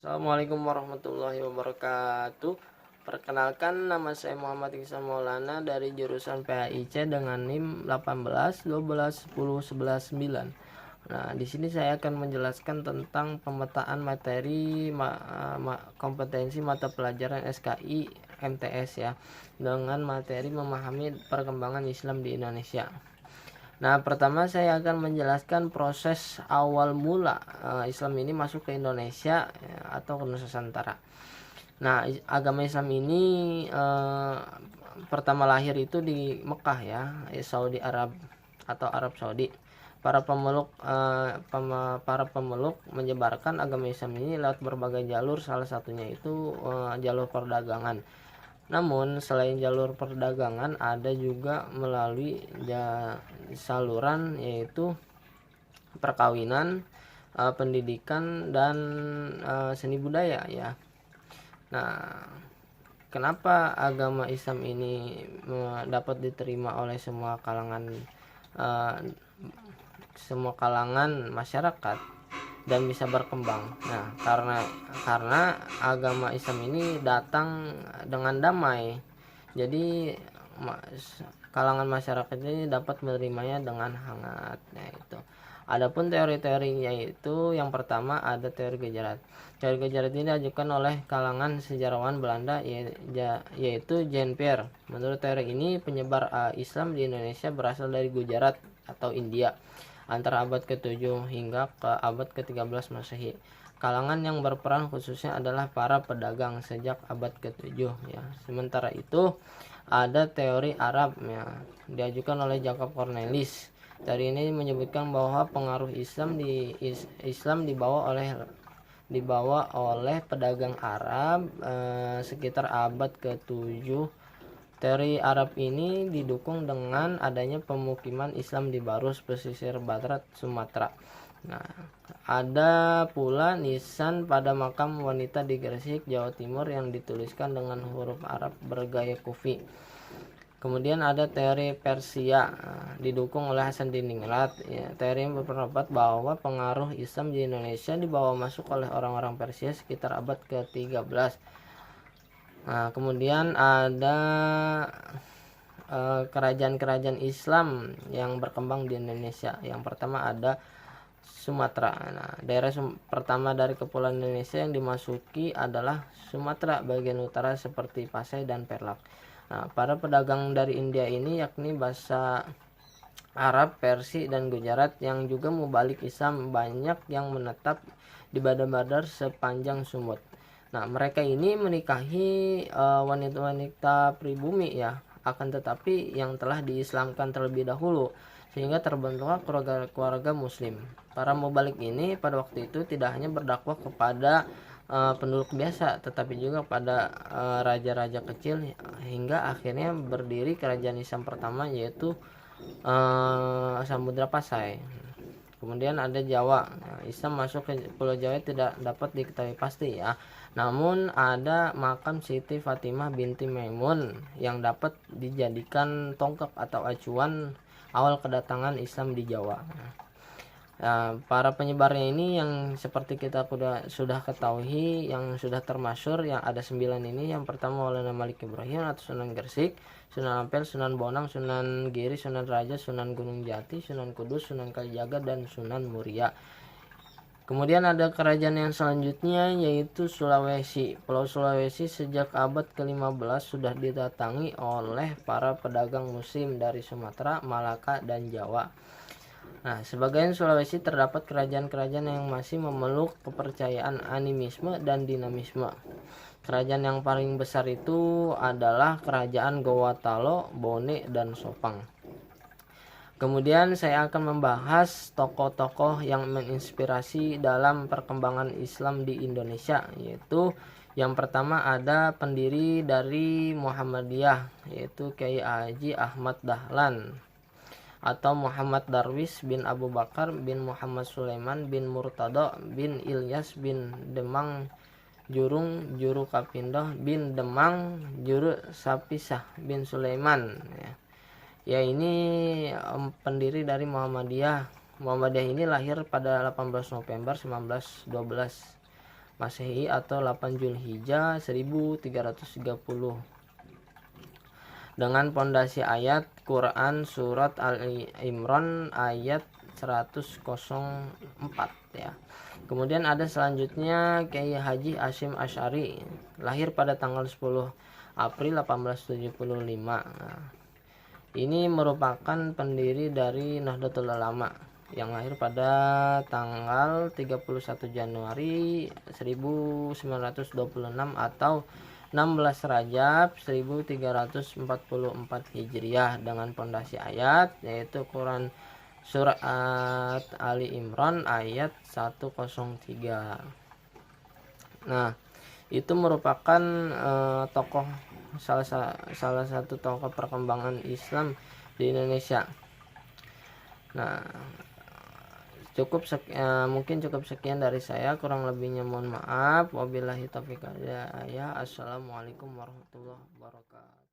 Assalamualaikum warahmatullahi wabarakatuh. Perkenalkan, nama saya Muhammad Iksan Maulana dari jurusan PAIC dengan NIM 18 12 10 11 9. Nah, di sini saya akan menjelaskan tentang pemetaan materi kompetensi mata pelajaran SKI MTS ya, dengan materi memahami perkembangan Islam di Indonesia. Nah, pertama saya akan menjelaskan proses awal mula Islam ini masuk ke Indonesia atau ke Nusantara. Nah, agama Islam ini pertama lahir itu di Mekah ya, Saudi Arab atau Arab Saudi. Para pemeluk menyebarkan agama Islam ini lewat berbagai jalur, salah satunya itu jalur perdagangan. Namun selain jalur perdagangan, ada juga melalui saluran, yaitu perkawinan, pendidikan, dan seni budaya ya. Nah, kenapa agama Islam ini dapat diterima oleh semua kalangan masyarakat dan bisa berkembang? Nah, karena agama Islam ini datang dengan damai. Jadi kalangan masyarakat ini dapat menerimanya dengan hangat. Nah, itu. Adapun teori-teorinya itu, yang pertama ada teori Gejarat. Teori Gejarat ini diajukan oleh kalangan sejarawan Belanda, yaitu Jean Pierre. Menurut teori ini, penyebar Islam di Indonesia berasal dari Gujarat atau India antara abad ke-7 hingga ke abad ke-13 Masehi. Kalangan yang berperan khususnya adalah para pedagang sejak abad ke-7 ya. Sementara itu ada teori Arab ya, diajukan oleh Jacob Cornelis. Teori ini menyebutkan bahwa pengaruh Islam dibawa oleh pedagang Arab sekitar abad ke-7. Teori Arab ini didukung dengan adanya pemukiman Islam di Barus, pesisir barat Sumatera. Nah, ada pula nisan pada makam wanita di Gresik, Jawa Timur yang dituliskan dengan huruf Arab bergaya kufi. Kemudian ada teori Persia, didukung oleh Hasan Diningrat. Ya, teori yang berpendapat bahwa pengaruh Islam di Indonesia dibawa masuk oleh orang-orang Persia sekitar abad ke-13. Nah, kemudian ada kerajaan-kerajaan Islam yang berkembang di Indonesia. Yang pertama ada Sumatera. Nah, daerah pertama dari kepulauan Indonesia yang dimasuki adalah Sumatera bagian utara seperti Pasai dan Perlak. Nah, para pedagang dari India ini yakni bahasa Arab, Persia, dan Gujarat yang juga mubalik Islam banyak yang menetap di Badar-Badar sepanjang Sumut. Nah, mereka ini menikahi wanita-wanita pribumi ya, akan tetapi yang telah diislamkan terlebih dahulu, sehingga terbentuklah keluarga muslim. Para mubalik ini pada waktu itu tidak hanya berdakwah kepada penduduk biasa, tetapi juga pada raja-raja kecil, hingga akhirnya berdiri kerajaan Islam pertama, yaitu Samudra Pasai. Kemudian ada Jawa. Nah, Islam masuk ke Pulau Jawa tidak dapat diketahui pasti ya. Namun ada makam Siti Fatimah binti Maimun yang dapat dijadikan tonggak atau acuan awal kedatangan Islam di Jawa. Nah, para penyebarnya ini yang seperti kita sudah ketahui, yang sudah termasyhur, yang ada 9 ini. Yang pertama Maulana Malik Ibrahim atau Sunan Gresik, Sunan Ampel, Sunan Bonang, Sunan Giri, Sunan Raja, Sunan Gunung Jati, Sunan Kudus, Sunan Kalijaga, dan Sunan Muria. Kemudian ada kerajaan yang selanjutnya, yaitu Sulawesi. Pulau Sulawesi sejak abad ke-15 sudah didatangi oleh para pedagang muslim dari Sumatera, Malaka, dan Jawa. Nah, sebagian Sulawesi terdapat kerajaan-kerajaan yang masih memeluk kepercayaan animisme dan dinamisme. Kerajaan yang paling besar itu adalah Kerajaan Gowatalo, Bone, dan Sopang. Kemudian saya akan membahas tokoh-tokoh yang menginspirasi dalam perkembangan Islam di Indonesia, yaitu yang pertama ada pendiri dari Muhammadiyah, yaitu Kiai Haji Ahmad Dahlan atau Muhammad Darwis bin Abu Bakar bin Muhammad Sulaiman bin Murtado bin Ilyas bin Demang Jurung Juru Kapindoh bin Demang Juru Sapisah bin Sulaiman ya, ini pendiri dari Muhammadiyah. Muhammadiyah ini lahir pada 18 November 1912 Masehi atau 8 Zulhijjah 1330. Dengan pondasi ayat Quran surat Al-Imran ayat 104 ya. Kemudian ada selanjutnya Kiai Haji Hasyim Asy'ari, lahir pada tanggal 10 April 1875. Nah, ini merupakan pendiri dari Nahdlatul Ulama yang lahir pada tanggal 31 Januari 1926 atau 16 Rajab 1344 Hijriah, dengan pondasi ayat yaitu Quran surat Ali Imran ayat 103. Nah, itu merupakan tokoh salah satu tokoh perkembangan Islam di Indonesia. Nah, mungkin cukup sekian dari saya, kurang lebihnya mohon maaf. Wabillahi taufiq wal hidayah. Assalamualaikum warahmatullahi wabarakatuh.